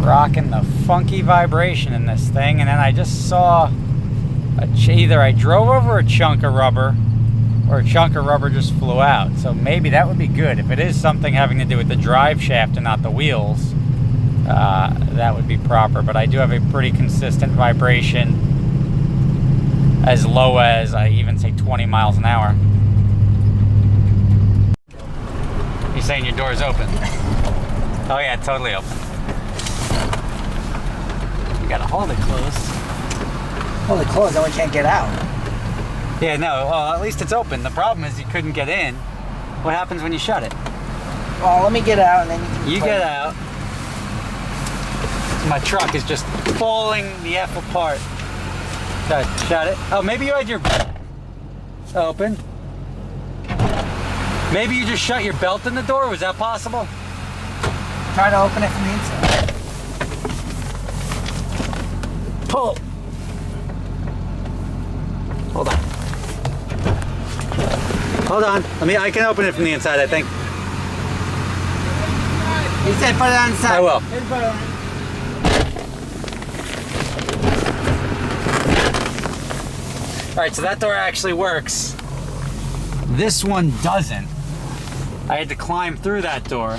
Rocking the funky vibration in this thing, and then I just saw either I drove over a chunk of rubber or a chunk of rubber just flew out. So maybe that would be good. If it is something having to do with the drive shaft and not the wheels, that would be proper. But I do have a pretty consistent vibration, as low as I even say 20 miles an hour. You're saying your door's open? Oh yeah, totally open. You gotta hold it closed. Hold it closed, then we can't get out. Yeah, no, well, at least it's open. The problem is you couldn't get in. What happens when you shut it? Well, let me get out and then you can... You get out. My truck is just falling the F apart. Shut it. Oh, maybe you had your open. Maybe you just shut your belt in the door. Was that possible? Try to open it from the inside. Pull. Hold on. Hold on. I can open it from the inside, I think. He said put it on the side. I will. Alright, so that door actually works. This one doesn't. I had to climb through that door.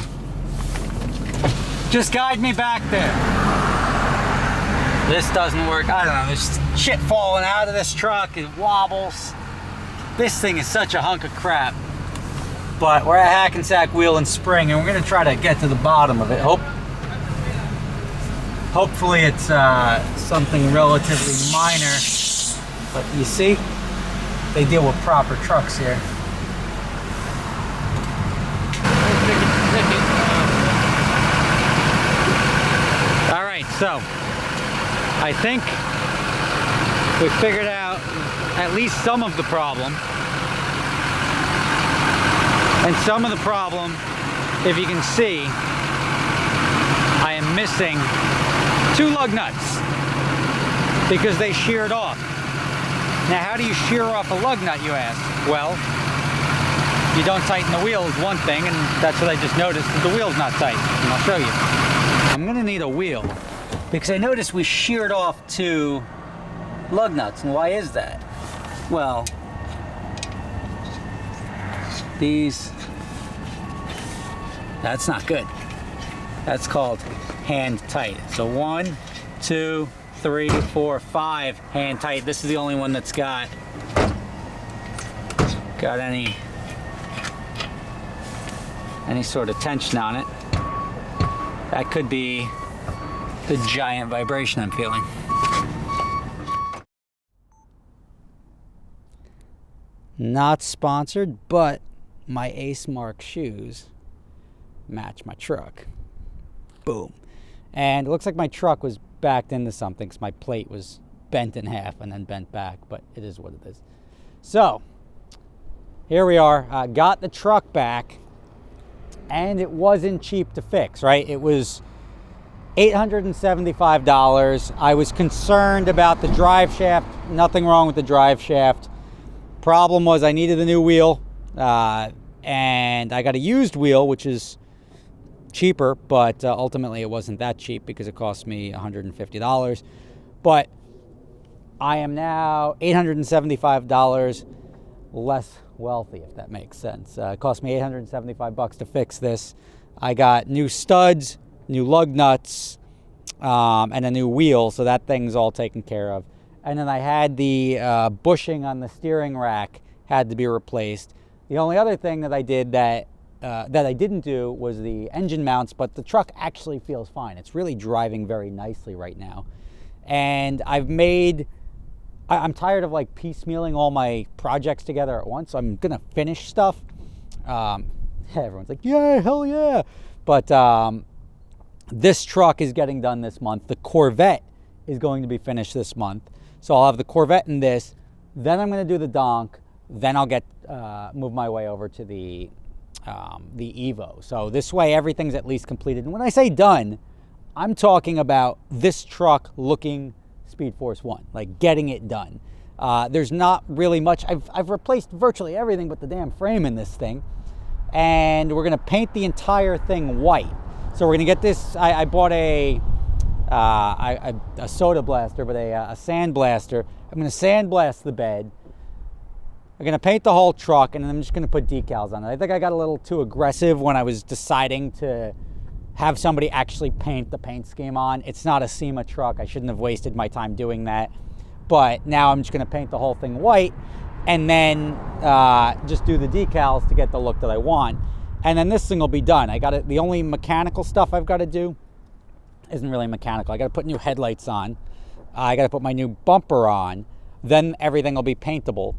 Just guide me back there. This doesn't work. I don't know, there's shit falling out of this truck. It wobbles. This thing is such a hunk of crap. But we're at Hackensack Wheel and Spring, and we're gonna try to get to the bottom of it. Hopefully it's something relatively minor. But you see, they deal with proper trucks here. All right, so I think we figured out at least some of the problem. And some of the problem, if you can see, I am missing 2 lug nuts because they sheared off. Now, how do you shear off a lug nut, you ask? Well, you don't tighten the wheel is one thing, and that's what I just noticed, that the wheel's not tight, and I'll show you. I'm gonna need a wheel, because I noticed we sheared off 2 lug nuts, and why is that? Well, that's not good. That's called hand tight. So 1, 2, 3, 4, 5 hand tight. This is the only one that's got any sort of tension on it. That could be the giant vibration I'm feeling. Not sponsored, but my Ace Mark shoes match my truck. Boom. And it looks like my truck was backed into something because my plate was bent in half and then bent back, but it is what it is. So here we are. Got the truck back, and it wasn't cheap to fix, right? It was $875. I was concerned about the drive shaft. Nothing wrong with the drive shaft. Problem was I needed a new wheel, and I got a used wheel, which is cheaper, but ultimately it wasn't that cheap because it cost me $150. But I am now $875 less wealthy, if that makes sense. It cost me $875 to fix this. I got new studs, new lug nuts, and a new wheel, so that thing's all taken care of. And then I had the bushing on the steering rack had to be replaced. The only other thing that I did that I didn't do was the engine mounts, but the truck actually feels fine. It's really driving very nicely right now. And I'm tired of like piecemealing all my projects together at once, so I'm gonna finish stuff. Everyone's like, yeah, hell yeah. But this truck is getting done this month. The Corvette is going to be finished this month. So I'll have the Corvette in this, then I'm gonna do the donk, then I'll move my way over to the Evo. So this way everything's at least completed. And when I say done, I'm talking about this truck looking Speed Force 1, like getting it done. There's not really much. I've replaced virtually everything but the damn frame in this thing. And we're gonna paint the entire thing white. So we're gonna get this, I bought a a soda blaster, but a sand blaster. I'm going to sandblast the bed. I'm going to paint the whole truck, and then I'm just going to put decals on it. I think I got a little too aggressive when I was deciding to have somebody actually paint the paint scheme on. It's not a SEMA truck. I shouldn't have wasted my time doing that. But now I'm just going to paint the whole thing white, and then just do the decals to get the look that I want. And then this thing will be done. I got it. The only mechanical stuff I've got to do isn't really mechanical. I got to put new headlights on. I got to put my new bumper on. Then everything will be paintable.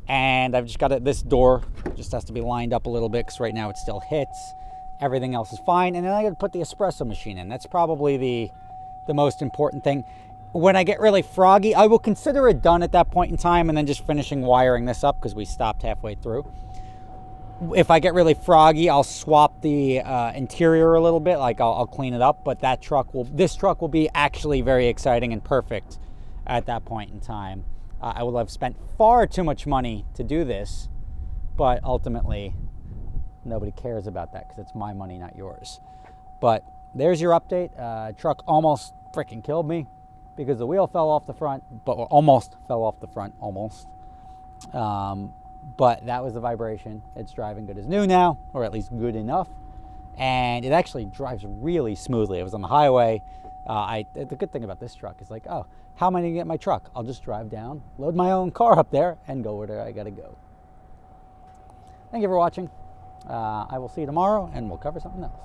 And I've just got it. This door just has to be lined up a little bit because right now it still hits. Everything else is fine. And then I got to put the espresso machine in. That's probably the most important thing. When I get really froggy, I will consider it done at that point in time and then just finishing wiring this up because we stopped halfway through. If I get really froggy, I'll swap the interior a little bit, like I'll clean it up, but this truck will be actually very exciting and perfect at that point in time. I will have spent far too much money to do this, but ultimately nobody cares about that because it's my money, not yours. But there's your update. Truck almost freaking killed me because the wheel fell off the front, but almost fell off the front, almost. But that was the vibration. It's driving good as new now, or at least good enough. And it actually drives really smoothly. I was on the highway. The good thing about this truck is like, oh, how am I going to get my truck? I'll just drive down, load my own car up there, and go where I got to go. Thank you for watching. I will see you tomorrow, and we'll cover something else.